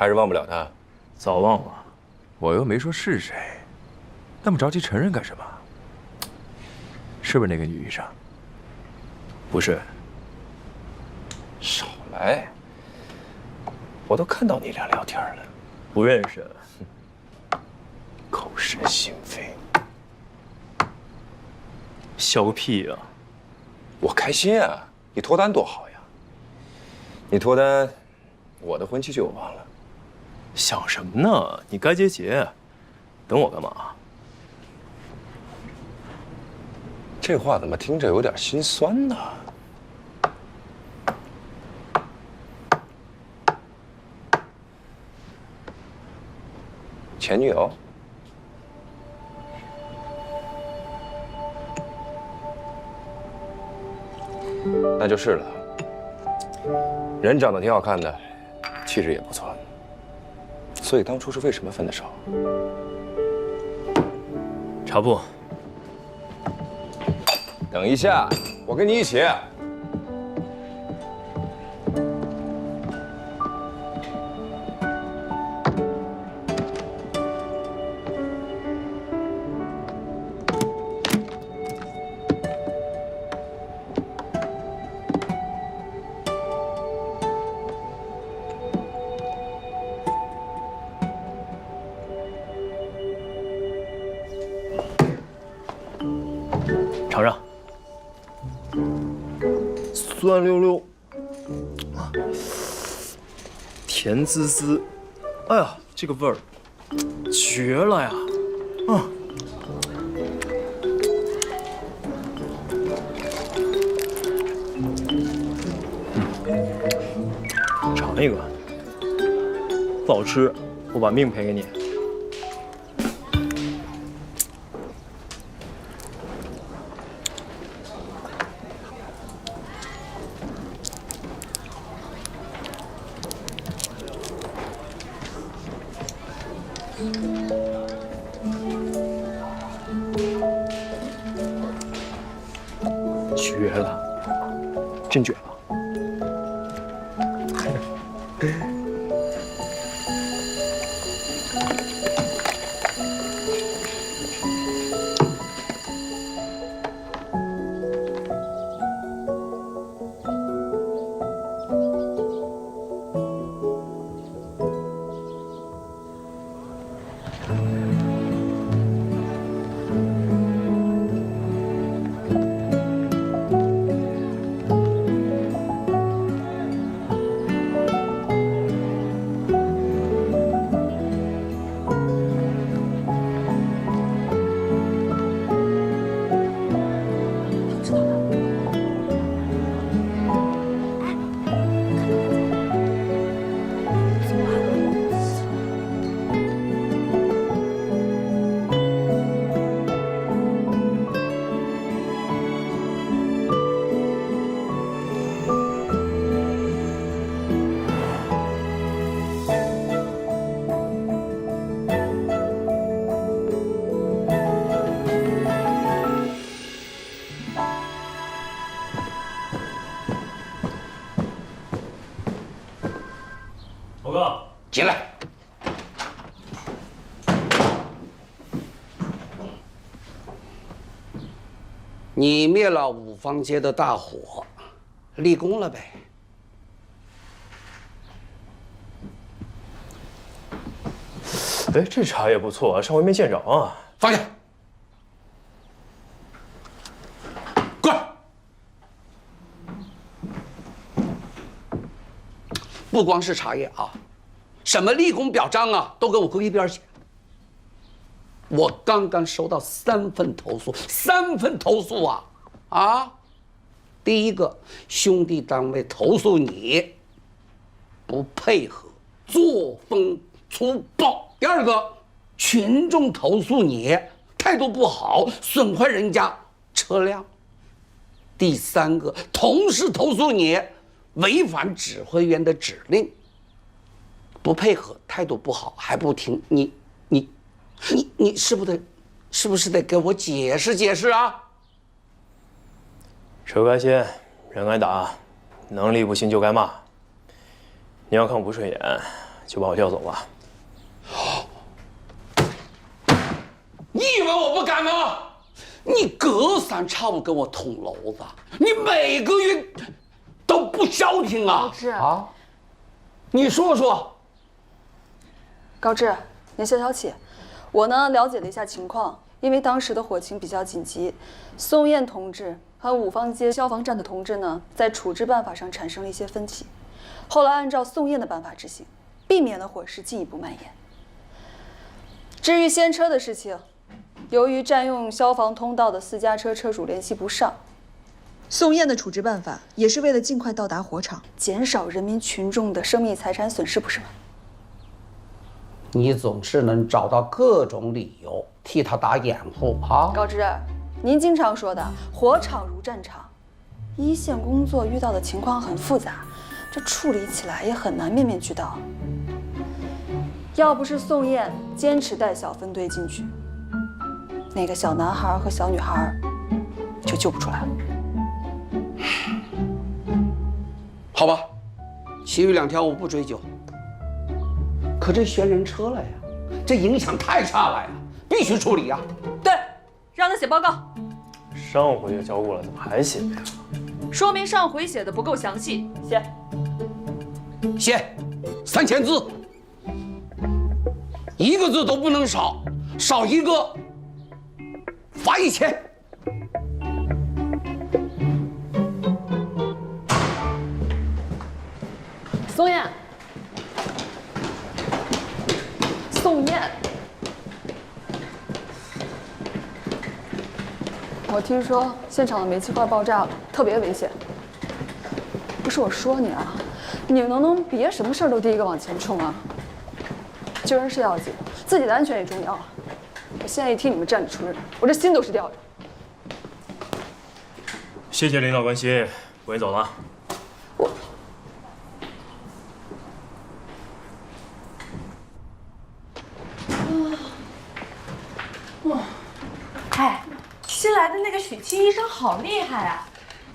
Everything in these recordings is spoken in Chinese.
还是忘不了他？早忘了，我又没说是谁，那么着急承认干什么？是不是那个女医生？不是。少来！我都看到你俩聊天了，不认识。口是心非。笑个屁呀！我开心啊！你脱单多好呀！你脱单，我的婚期就有望了。想什么呢？你该结结，等我干嘛？这话怎么听着有点心酸呢？前女友？那就是了。人长得挺好看的，气质也不错。所以当初是为什么分的手？茶布。等一下，我跟你一起。尝尝，酸溜溜，甜滋滋，哎呀，这个味儿绝了呀！尝一个，不好吃，我把命赔给你。绝了，真绝了！报告，进来。你灭了五芳街的大火，立功了呗？哎，这茶叶不错啊，上回没见着啊。放下，过来。不光是茶叶啊，什么立功表彰啊，都给我搁一边去。我刚刚收到3份投诉，3份投诉啊！啊，第一个，兄弟单位投诉你不配合，作风粗暴；第二个，群众投诉你态度不好，损坏人家车辆；第三个，同事投诉你违反指挥员的指令，不配合，态度不好，还不听，你是不是得给我解释解释啊？车该掀，人该打，能力不行就该骂。你要看我不顺眼，就把我调走吧。你以为我不敢吗？你隔三差五跟我捅娄子，你每个月都不消停啊！高志啊，你说说。高志，您消消气。我呢了解了一下情况，因为当时的火情比较紧急，宋燕同志和五芳街消防站的同志呢，在处置办法上产生了一些分歧。后来按照宋燕的办法执行，避免了火势进一步蔓延。至于先车的事情，由于占用消防通道的私家车车主联系不上，宋燕的处置办法也是为了尽快到达火场，减少人民群众的生命财产损失，不是吗？你总是能找到各种理由替他打掩护啊！高志，您经常说的“火场如战场”，一线工作遇到的情况很复杂，这处理起来也很难面面俱到。要不是宋燕坚持带小分队进去，那个小男孩和小女孩就救不出来了。好吧，其余2条我不追究。可这悬人车了呀，这影响太差了呀，必须处理呀。对，让他写报告。上回就交过了，怎么还写呀？说明上回写的不够详细，写3000字，一个字都不能少，少一个罚1000。宋燕，宋燕，我听说现场的煤气罐爆炸了，特别危险。不是我说你啊，你能不能别什么事儿都第一个往前冲啊？救人是要紧，自己的安全也重要啊。我现在一听你们站着出人，我这心都是吊着。谢谢领导关心，我先走了。哎，新来的那个许沁医生好厉害啊！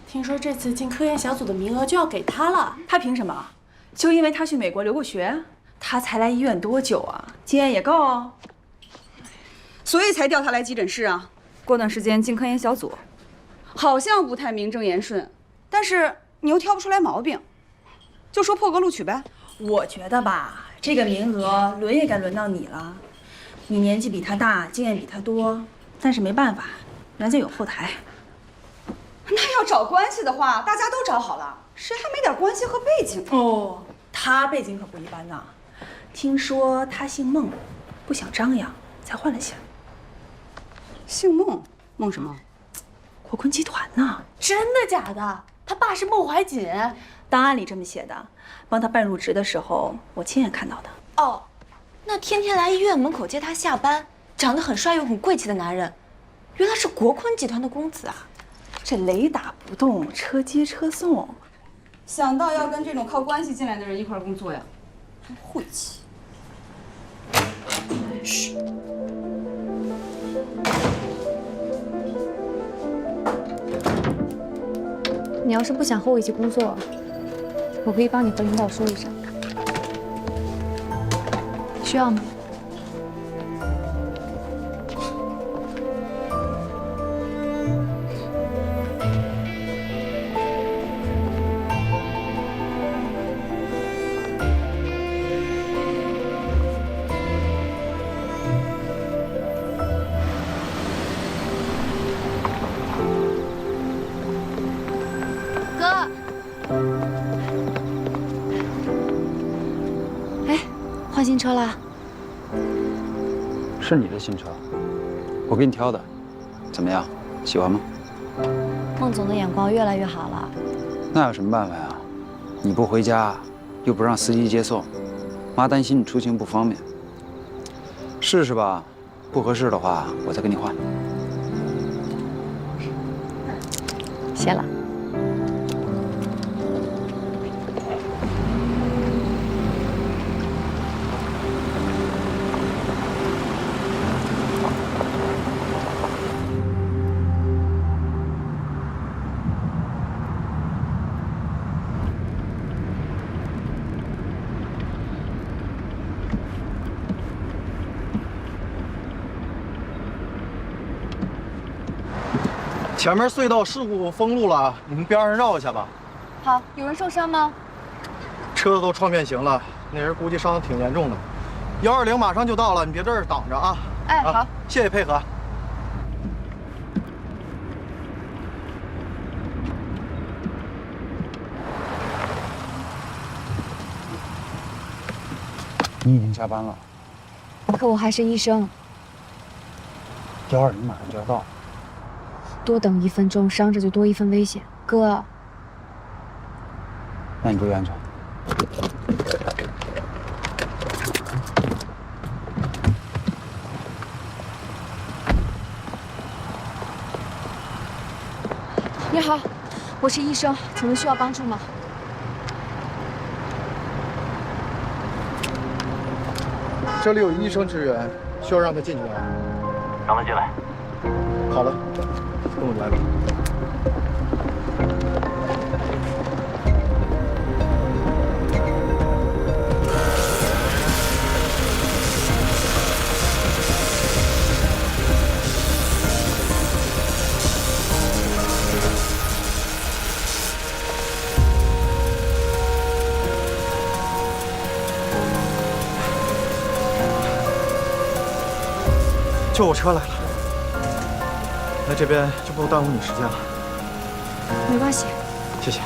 听说这次进科研小组的名额就要给他了。他凭什么？就因为他去美国留过学？他才来医院多久啊？经验也够哦。所以才调他来急诊室啊。过段时间进科研小组，好像不太名正言顺，但是你又挑不出来毛病，就说破格录取呗。我觉得吧，这个名额轮也该轮到你了。你年纪比他大，经验比他多，但是没办法，人家有后台。那要找关系的话，大家都找好了，谁还没点关系和背景？哦，他背景可不一般呐。听说他姓孟，不想张扬，才换了姓。姓孟，孟什么？国坤集团呢？真的假的？他爸是孟怀瑾。档案里这么写的，帮他办入职的时候，我亲眼看到的。哦，那天天来医院门口接他下班，长得很帅又很贵气的男人，原来是国坤集团的公子啊！这雷打不动，车接车送，想到要跟这种靠关系进来的人一块工作呀，真晦气。嘘。你要是不想和我一起工作，我可以帮你和领导说一声。需要吗？换新车啦？是你的新车，我给你挑的，怎么样？喜欢吗？孟总的眼光越来越好了。那有什么办法呀？你不回家，又不让司机接送，妈担心你出行不方便。试试吧，不合适的话，我再给你换。谢了。前面隧道事故封路了，你们边上绕一下吧。好，有人受伤吗？车子都撞变形了，那人估计伤得挺严重的。120马上就到了，你别在这儿挡着啊。哎，好，谢谢配合。你已经下班了可我还是医生， ，120马上就要到。多等1分钟，伤者就多1分危险。哥，那你注意安全。你好，我是医生，请问需要帮助吗？这里有医生支援，需要让他进去吗？让他进来。好了，跟我来吧。救护车来了，那这边就不耽误你时间了。没关系。谢谢。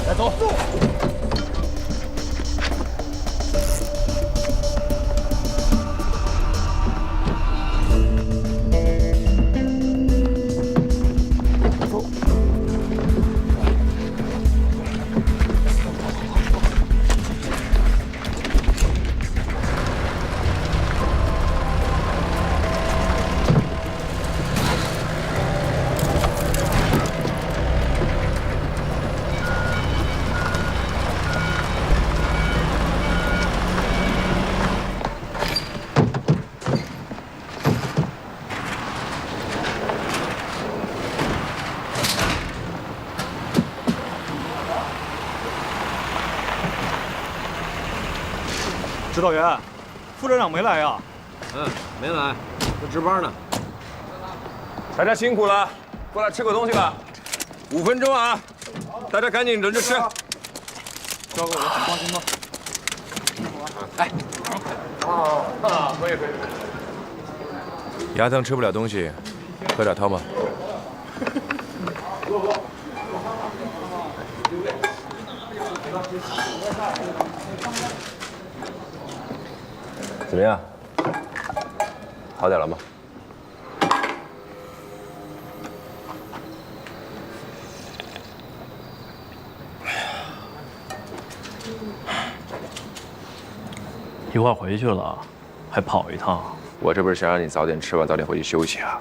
来走。指导员，副站长没来呀？没来，他值班呢。大家辛苦了，过来吃口东西吧。5分钟啊，大家赶紧轮着吃。交给我很放心吗？哎，可以。牙疼吃不了东西，喝点汤吧。怎么样？好点了吗？一会儿回去了，还跑一趟。我这不是想让你早点吃完，早点回去休息啊。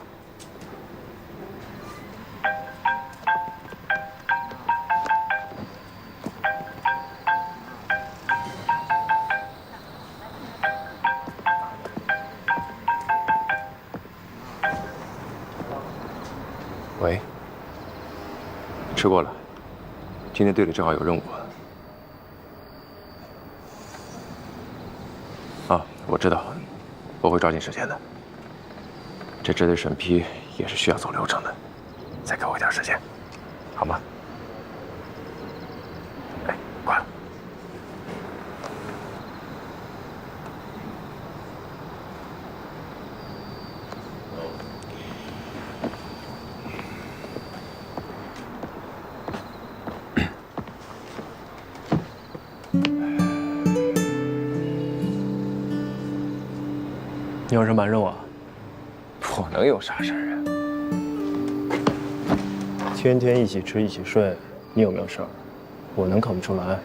喂，吃过了。今天队里正好有任务。啊，我知道，我会抓紧时间的。这支队审批也是需要走流程的，再给我一点时间，好吗？哎，挂了。你有什么瞒着我？我能有啥事儿啊？天天一起吃一起睡，你有没有事儿？我能看不出来。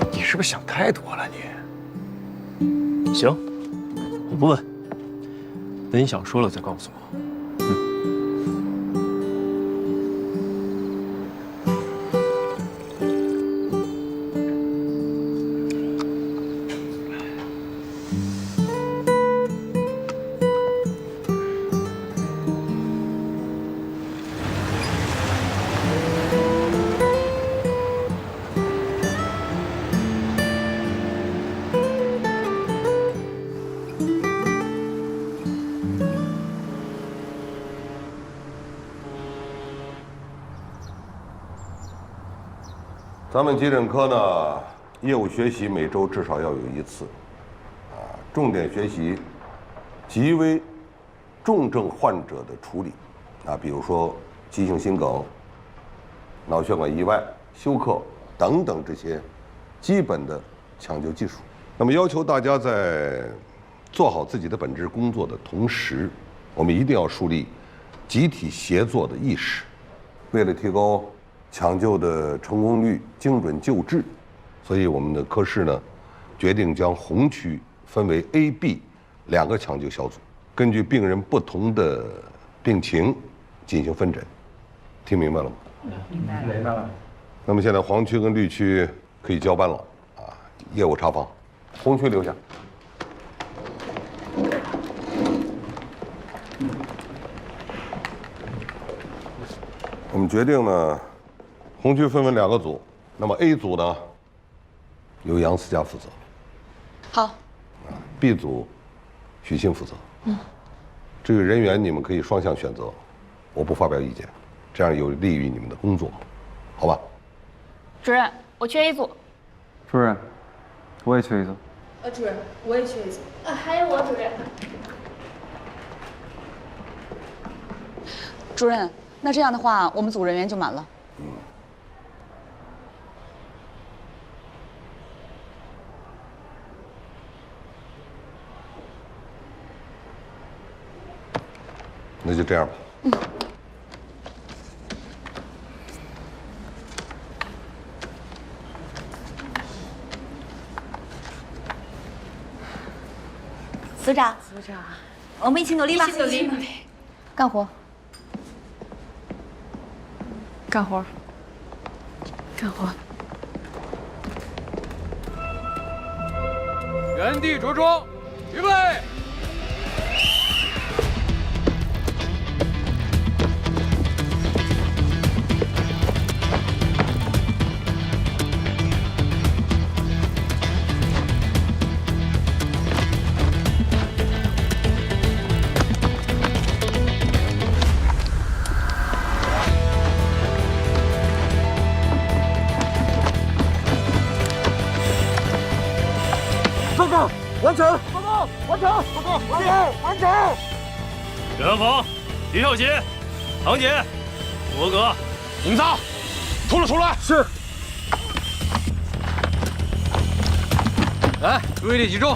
你是不是想太多了你？行，我不问。等你想说了再告诉我。咱们急诊科呢，业务学习每周至少要有1次，重点学习极为重症患者的处理，比如说急性心梗、脑血管意外、休克等等这些基本的抢救技术。那么要求大家在做好自己的本职工作的同时，我们一定要树立集体协作的意识，为了提高抢救的成功率、精准救治，所以我们的科室呢，决定将红区分为 A、B 2个抢救小组，根据病人不同的病情进行分诊。听明白了吗？明白了。那么现在黄区跟绿区可以交班了业务查房，红区留下。我们决定呢，红区分为2个组，那么 A 组呢，由杨思佳负责。好。B 组，许昕负责。至于人员，你们可以双向选择，我不发表意见，这样有利于你们的工作，好吧？主任，我去 A 组。主任，我也去一组。主任，我也去一组。还有我，主任。主任，那这样的话，我们组人员就满了。那就这样吧。组长，我们一起努力吧！干活。干活。干活。原地着装，预备。完成！报告！完成！报告！完成！完成！刘阳峰、李少杰、唐姐、罗格，你们仨出来！是。来，注意力集中。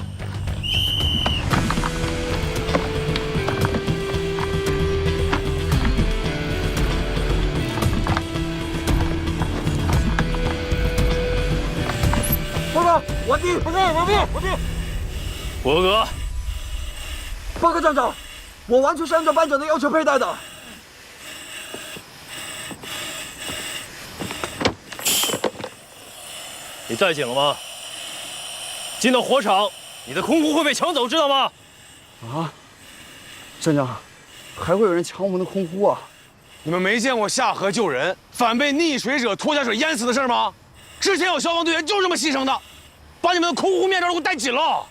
报告，完毕！报告，完毕！完毕！博哥，报告站长，我完全是按照班长的要求佩戴的。你带紧了吗？进到火场，你的空呼会被抢走，知道吗？站长，还会有人抢我们的空呼啊？你们没见过下河救人，反被溺水者拖下水淹死的事吗？之前有消防队员就这么牺牲的，把你们的空呼面罩都给我戴紧了。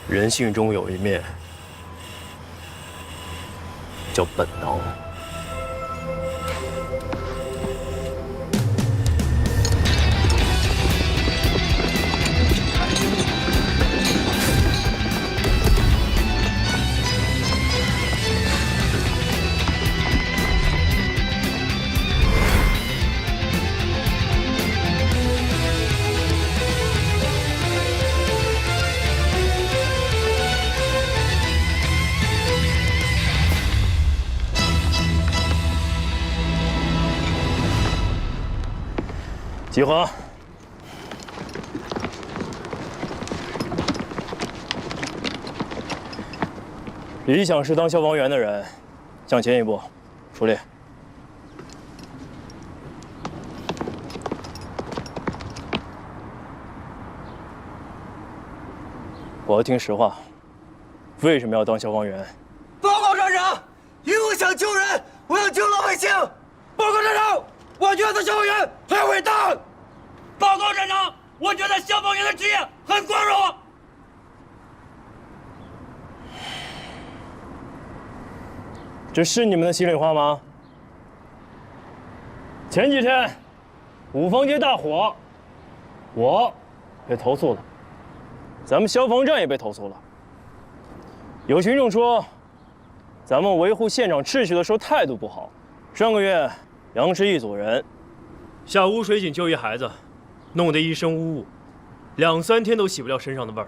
人性中有一面叫本能。集合。理想是当消防员的人，向前一步，出列。我要听实话，为什么要当消防员？报告站长，因为我想救人，我要救老百姓。报告站长，我觉得消防员很伟大。报告站长，我觉得消防员的职业很光荣。这是你们的心里话吗？前几天，五芳街大火，我被投诉了，咱们消防站也被投诉了。有群众说，咱们维护现场秩序的时候态度不好。上个月，杨氏一组人下污水井救一孩子，弄得一身污物，2、3天都洗不掉身上的味儿。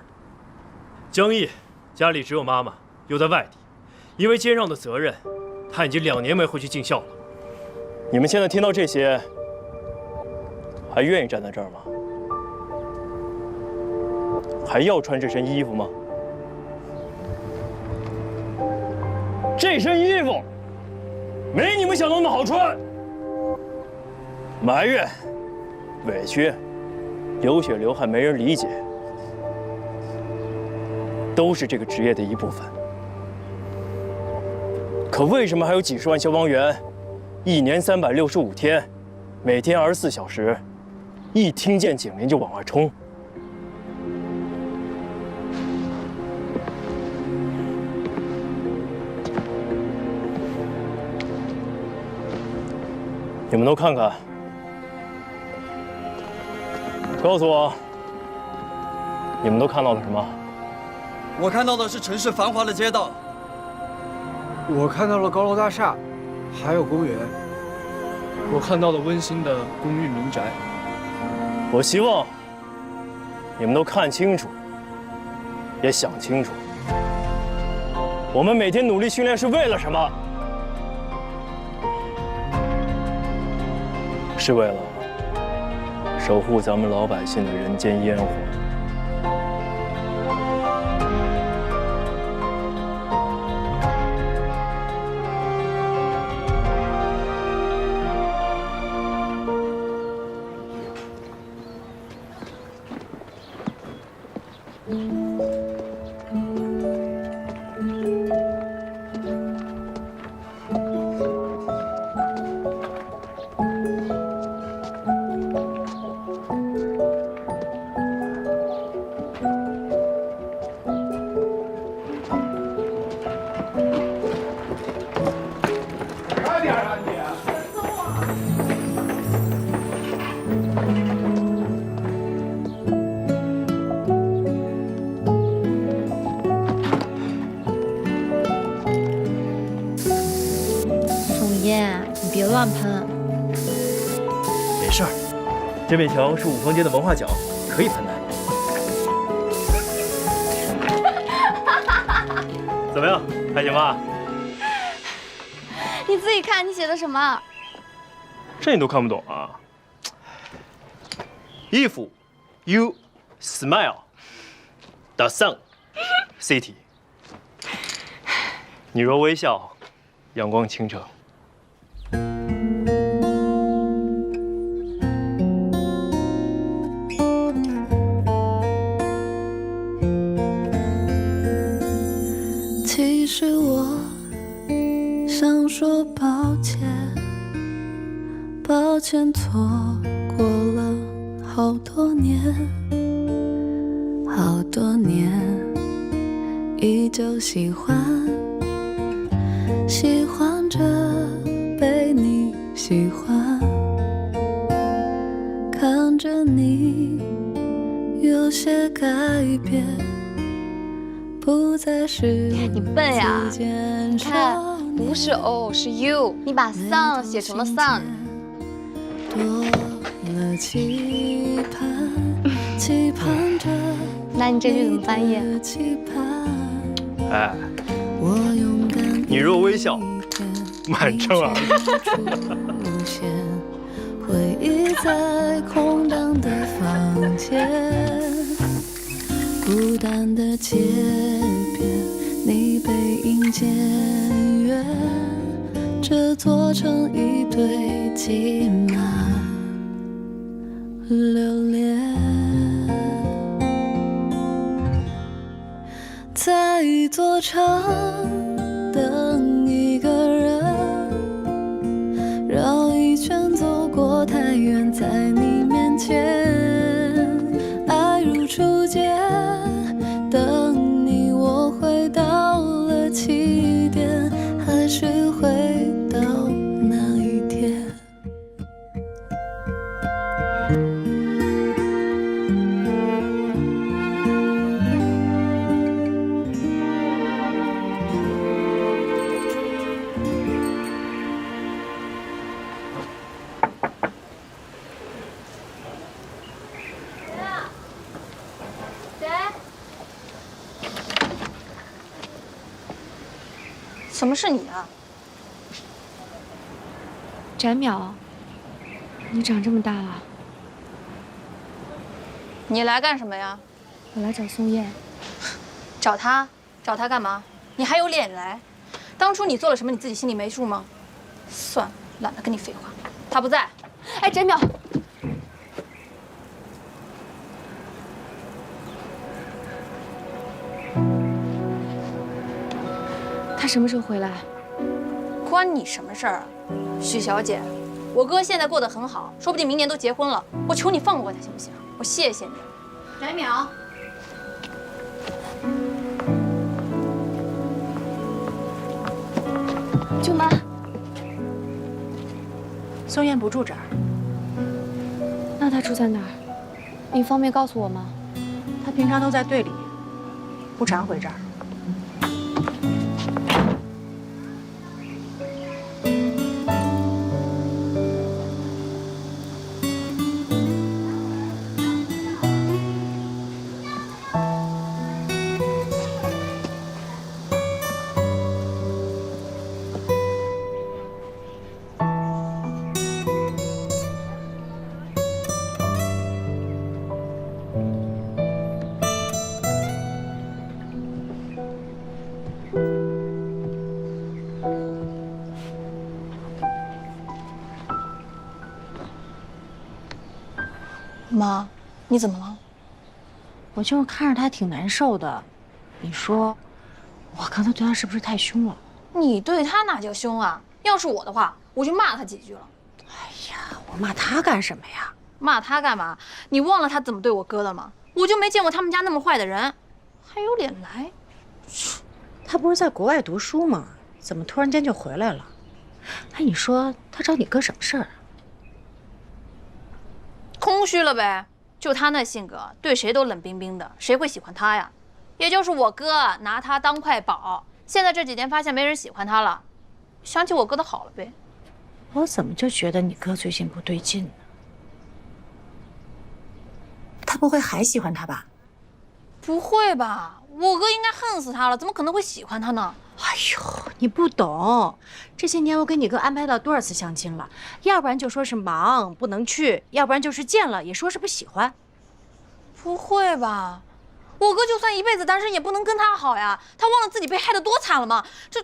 江毅家里只有妈妈，又在外地。因为肩上的责任，他已经2年没回去尽孝了。你们现在听到这些，还愿意站在这儿吗？还要穿这身衣服吗？这身衣服没你们想的那么好穿。埋怨、委屈、流血流汗没人理解，都是这个职业的一部分。可为什么还有几十万消防员，1年365天，每天24小时，一听见警铃就往外冲？你们都看看，告诉我，你们都看到了什么？我看到的是城市繁华的街道。我看到了高楼大厦，还有公园。我看到了温馨的公寓民宅。我希望你们都看清楚，也想清楚，我们每天努力训练是为了什么？是为了守护咱们老百姓的人间烟火。别乱喷。没事儿，这面墙是五芳街的文化奖，可以喷的。怎么样，还行吧？你自己看，你写的什么？这你都看不懂啊 ？If you smile, the sun, city。你若微笑，阳光倾城。其实我想说抱歉，抱歉错过了好多年，好多年，依旧喜欢，喜欢着被你喜欢，看着你有些改变。不再是你笨呀！你看，不是 O 是 U， 你把 sun 写成了 sun。多了期盼，期盼着。那你这句怎么翻译？哎，你若微笑，满城儿。回忆在空荡的房间，孤单的街边，你背影渐远，这座城一堆积满留恋。在一座城等一个人，绕一圈走过太远，在你面前，爱如初见。等你，我回到了起点，还是回到那一天。什么是你啊？翟淼，你长这么大了。你来干什么呀？我来找宋燕。找他？找他干嘛？你还有脸来？当初你做了什么，你自己心里没数吗？算了，懒得跟你废话。他不在。哎，翟淼。他什么时候回来？关你什么事儿啊，许小姐？我哥现在过得很好，说不定明年都结婚了。我求你放过他行不行？我谢谢你。翟淼，舅妈，宋燕不住这儿。那她住在哪儿？你方便告诉我吗？她平常都在队里，不常回这儿。妈，你怎么了？我就是看着他挺难受的。你说，我刚才对他是不是太凶了？你对他哪叫凶啊？要是我的话，我就骂他几句了。哎呀，我骂他干什么呀？骂他干嘛？你忘了他怎么对我哥的吗？我就没见过他们家那么坏的人，还有脸来？他不是在国外读书吗？怎么突然间就回来了？哎，你说他找你哥什么事儿啊？空虚了呗，就他那性格，对谁都冷冰冰的，谁会喜欢他呀？也就是我哥拿他当块宝，现在这几年发现没人喜欢他了，想起我哥的好了呗。我怎么就觉得你哥最近不对劲呢？他不会还喜欢他吧？不会吧，我哥应该恨死他了，怎么可能会喜欢他呢？哎呦，你不懂，这些年我给你哥安排了多少次相亲了，要不然就说是忙不能去，要不然就是见了也说是不喜欢。不会吧，我哥就算一辈子单身也不能跟他好呀，他忘了自己被害得多惨了吗？这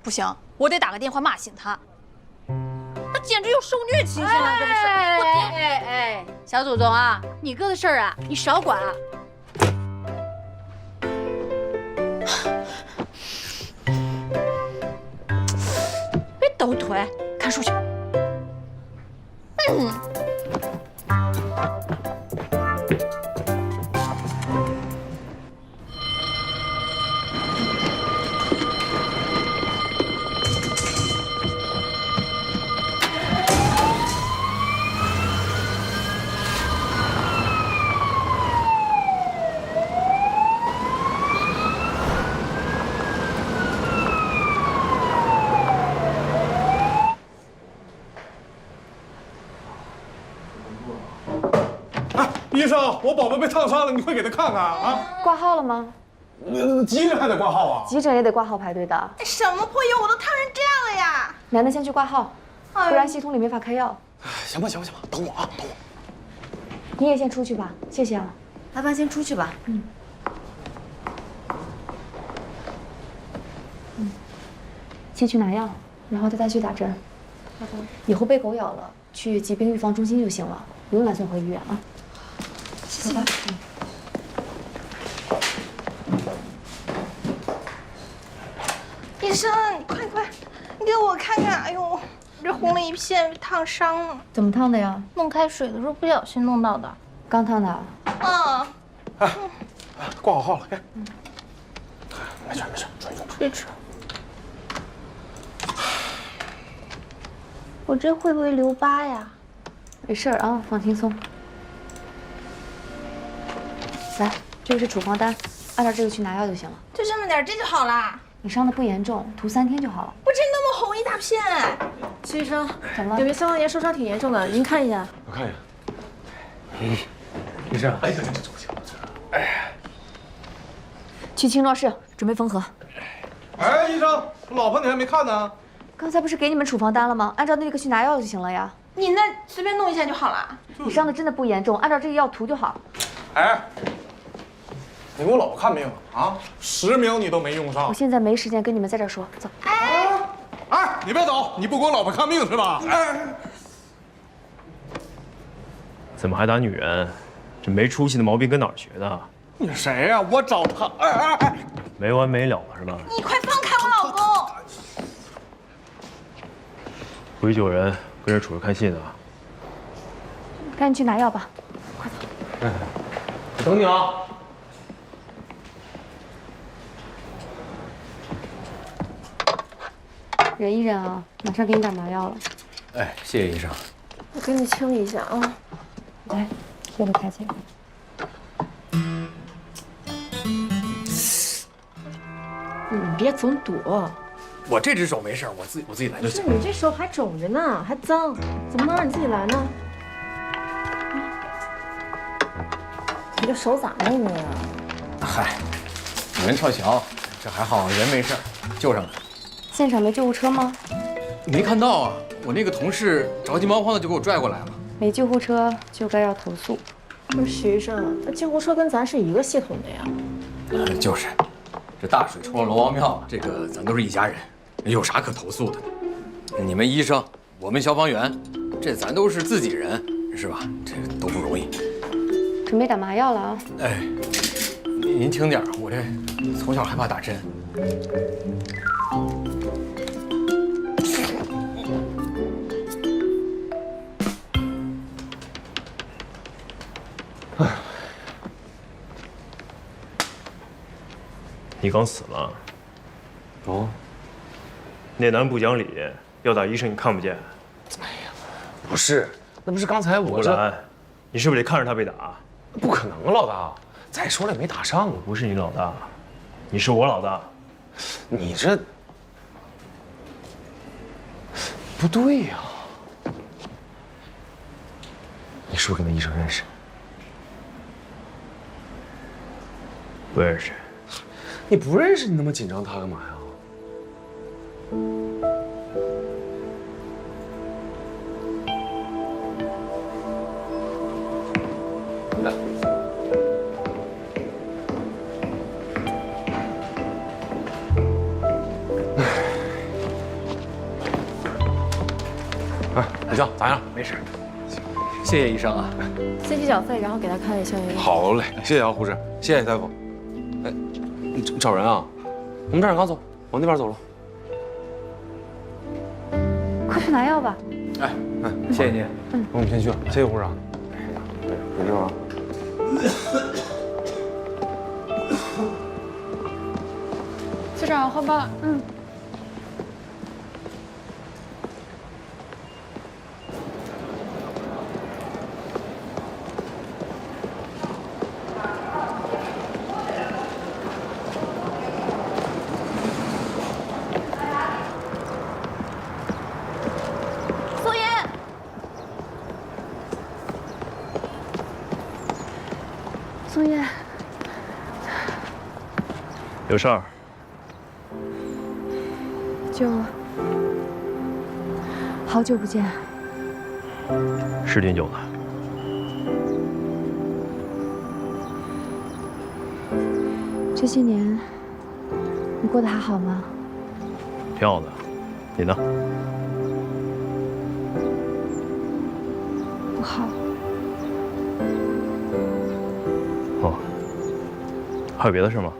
不行，我得打个电话骂醒他。他简直有受虐倾向了，真的是！哎，小祖宗啊，你哥的事儿啊，你少管啊。别抖腿，看书去。医生，我宝宝被烫伤了，你快给他看看啊！挂号了吗？急诊还得挂号啊？急诊也得挂号排队的。什么破药，我都烫成这样了呀！男的先去挂号，不然系统里没法开药。行吧，等我啊，等我。你也先出去吧，谢谢啊。阿爸先出去吧。先去拿药，然后再去打针。以后被狗咬了，去疾病预防中心就行了，不用来送回医院啊。谢谢。医生，快，你给我看看！哎呦，这红了一片，烫伤了。怎么烫的呀？弄开水的时候不小心弄到的。刚烫的。嗯。挂好号了，该。没事，吹吃。我这会不会留疤呀？没事啊，放轻松。来，这个是处方单，按照这个去拿药就行了。就这么点，这就好啦。你伤的不严重，涂3天就好了。我这那么红一大片。徐医生，怎么了？有个消防员受伤挺严重的，您看一下。我看一眼。医生，哎呀，这不行，哎呀。去轻装室准备缝合。哎，医生，老婆你还没看呢。刚才不是给你们处方单了吗？按照那个去拿药就行了呀。你那随便弄一下就好了。你伤的真的不严重，按照这个药涂就好。哎，你给我老婆看病啊？10秒你都没用上。我现在没时间跟你们在这儿说，走。哎，你别走，你不给我老婆看病是吧？哎，怎么还打女人？这没出息的毛病跟哪儿学的？你谁呀？我找她。哎，没完没了了是吧？你快放开我老公！不许有人跟这杵着看戏的。赶紧去拿药吧，快走。哎，我等你啊。忍一忍啊，马上给你打麻药了。哎，谢谢医生。我给你清理一下啊。来，这个开起来。你别总躲。我这只手没事，我自己来就行。你这手还肿着呢，还脏，怎么能让你自己来呢？你这手咋弄的呀？嗨，你们跳桥，这还好，人没事，救上来。现场没救护车吗？没看到啊，我那个同事着急忙慌的就给我拽过来了。没救护车就该要投诉。不是徐医生，那救护车跟咱是一个系统的呀。就是，这大水冲了龙王庙，这个咱都是一家人，有啥可投诉的？你们医生，我们消防员，这咱都是自己人，是吧？这都不容易。准备打麻药了啊！哎，您轻点，我这从小害怕打针。你刚死了。哦。那男不讲理，要打医生你看不见。哎呀，不是，那不是刚才我吴兰，你是不是得看着他被打？不可能，老大。再说了也没打上。我不是你老大，你是我老大。你这不对呀。你是不是跟那医生认识？不认识。你不认识，你那么紧张他干嘛呀？哎，李笑咋样？没事，谢谢医生啊。先去缴费，然后给他开个消炎药。好嘞，谢谢啊，护士，谢谢大夫。哎，你找人啊？我们站长刚走，往那边走了。快去拿药吧。哎，谢谢您。我们先去了，谢谢护士啊。有救啊。局长换班。苏叶，有事儿？就好久不见。是挺久了。这些年，你过得还好吗？挺好的，你呢？不好。哦，还有别的事吗？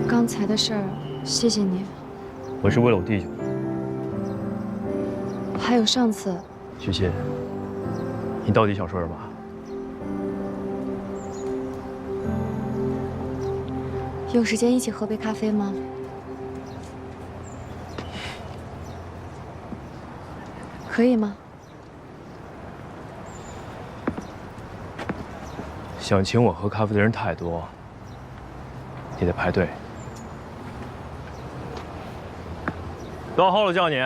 刚才的事儿，谢谢你。我是为了我弟兄。还有上次，徐沁，你到底想说什么？有时间一起喝杯咖啡吗？可以吗？想请我喝咖啡的人太多，你得排队。到号了，叫你。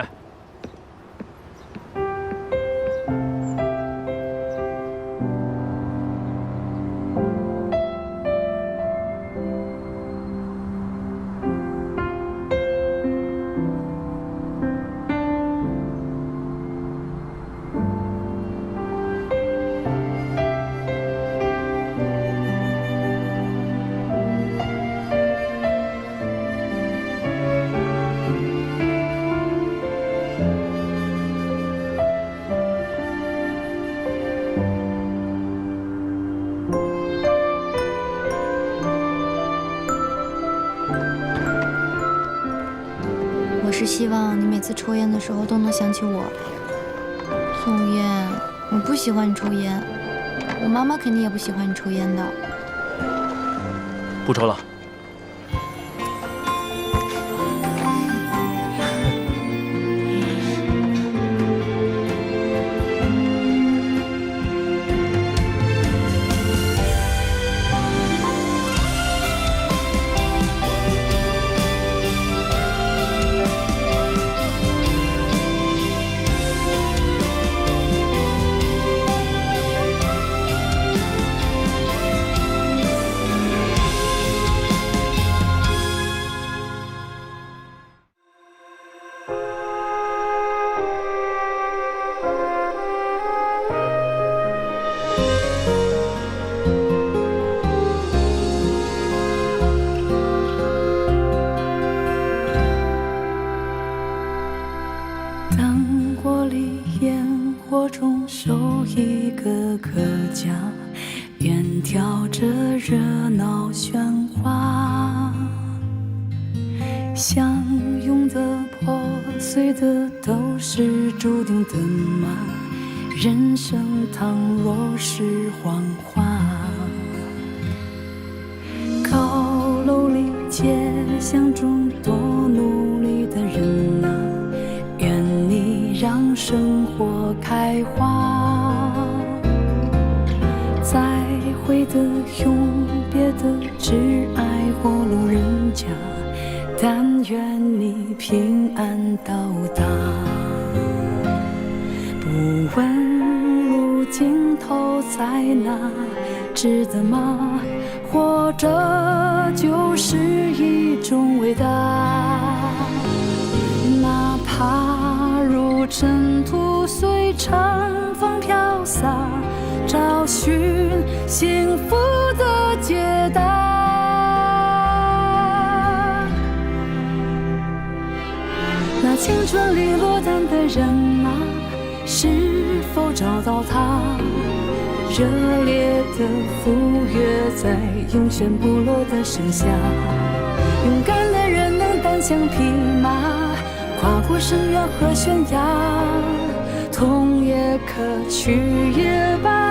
我是希望你每次抽烟的时候都能想起我。宋烟，我不喜欢你抽烟，我妈妈肯定也不喜欢你抽烟的。不抽了。相拥的、破碎的，都是注定的吗？人生倘若是谎话，高楼里街巷中多努力的人啊，愿你让生活开花。再会的、永别的，挚爱或路人甲，但愿你平安到达。不问路尽头在哪，值得吗？活着就是一种伟大。哪怕如尘土随长风飘洒，找寻幸福的解答。那青春里落单的人啊，是否找到他？热烈的赴约在永远不落的盛夏。勇敢的人能单枪匹马，跨过深渊和悬崖，痛也可，去也罢。